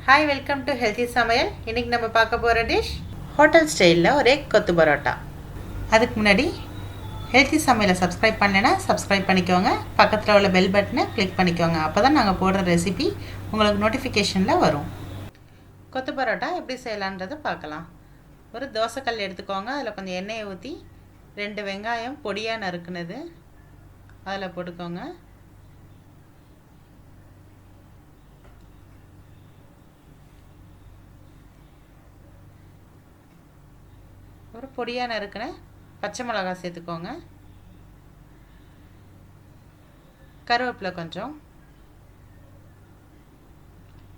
Hi, welcome to Healthy Samayal. இன்னைக்கு நம்ம பார்க்க போற டிஷ் ஹோட்டல் ஸ்டைல்ல ஒரு எக் கொத்து பரோட்டா. அதுக்கு முன்னாடி ஹெல்தி சமையலை சப்ஸ்கிரைப் பண்ணலைன்னா சப்ஸ்கிரைப் பண்ணிக்கோங்க. பக்கத்தில் உள்ள பெல் பட்டனை கிளிக் பண்ணிக்கோங்க. அப்பதான் நாங்கள் போடுற ரெசிபி உங்களுக்கு நோட்டிஃபிகேஷனில் வரும். கொத்து பரோட்டா எப்படி செய்யலான்றதை பார்க்கலாம். ஒரு தோசைக்கல் எடுத்துக்கோங்க. அதில் கொஞ்சம் எண்ணெயை ஊற்றி 2 வெங்காயம் பொடியாக நறுக்குனது அதில் போட்டுக்கோங்க. ஒரு பொடியாக நறுக்கின பச்சை மிளகாய் சேர்த்துக்கோங்க. கருவேப்பிலை கொஞ்சம்,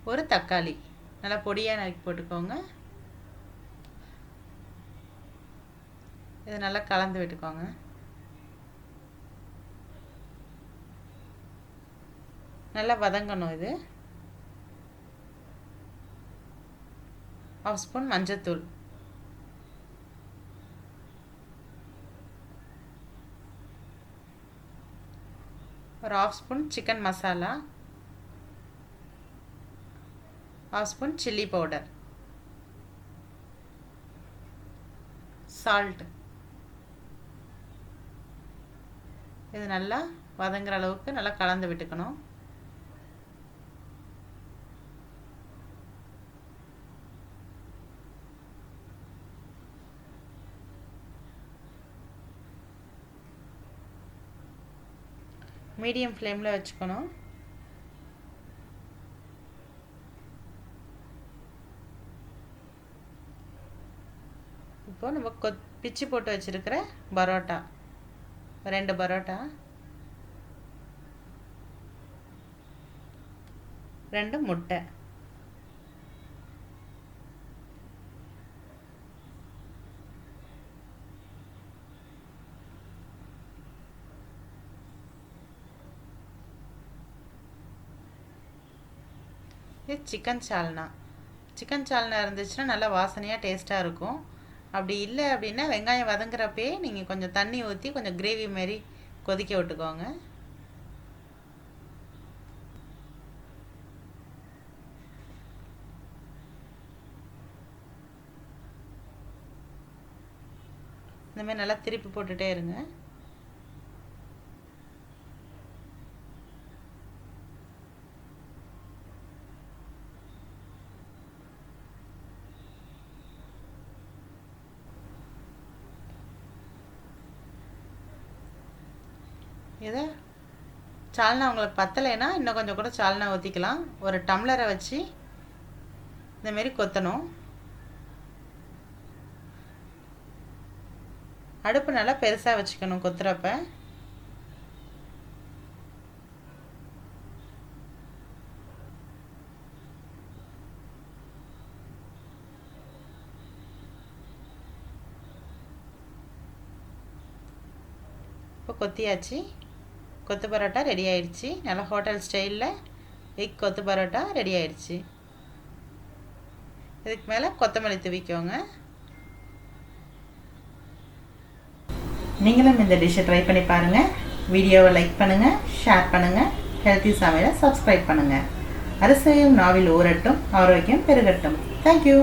ஒரு தக்காளி நல்லா பொடியாக நறுக்கி போட்டுக்கோங்க. இதை நல்லா கலந்து விட்டுக்கோங்க. நல்லா வதங்கணும். இது 1/2 ஸ்பூன் மஞ்சத்தூள், ஒரு 1/2 spoon chicken masala, 1/2 spoon chilli powder, salt. இது நல்லா வதங்குற அளவுக்கு நல்லா கலந்து விட்டுக்கணும். மீடியம் ஃப்ளேமில் வச்சுக்கணும். இப்போ நம்ம பிச்சு போட்டு வச்சுருக்கிற பரோட்டா, 2 பரோட்டா, 2 முட்டை, இது சிக்கன் சால்னா. சிக்கன் சால்னா இருந்துச்சுன்னா நல்லா வாசனையாக டேஸ்ட்டாக இருக்கும். அப்படி இல்லை அப்படின்னா வெங்காயம் வதங்குறப்பே நீங்கள் கொஞ்சம் தண்ணி ஊற்றி கொஞ்சம் கிரேவி மாதிரி கொதிக்க விட்டுக்கோங்க. இந்தமாதிரி நல்லா திருப்பி போட்டுகிட்டே இருங்க. இதை சால்னா உங்களுக்கு பத்தலைன்னா இன்னும் கொஞ்சம் கூட சால்னா ஊற்றிக்கலாம். ஒரு டம்ளரை வச்சு இந்தமாரி கொத்தணும். அடுப்பு நல்லா பெருசாக வச்சுக்கணும் கொத்துறப்ப. இப்போ கொத்தியாச்சு. கொத்து பரோட்டா ரெடி ஆயிடுச்சு. நல்லா ஹோட்டல் ஸ்டைலில் எக் கொத்து பரோட்டா ரெடி ஆயிடுச்சு. இதுக்கு மேலே கொத்தமல்லி தூவிக்கோங்க. நீங்களும் இந்த டிஷ்ஷை ட்ரை பண்ணி பாருங்கள். வீடியோவை லைக் பண்ணுங்கள், ஷேர் பண்ணுங்கள், ஹெல்த்தி சமையலை சப்ஸ்கிரைப் பண்ணுங்கள். அரிசியும் நாவில் ஊறட்டும், ஆரோக்கியம் பெருகட்டும். தேங்க்யூ.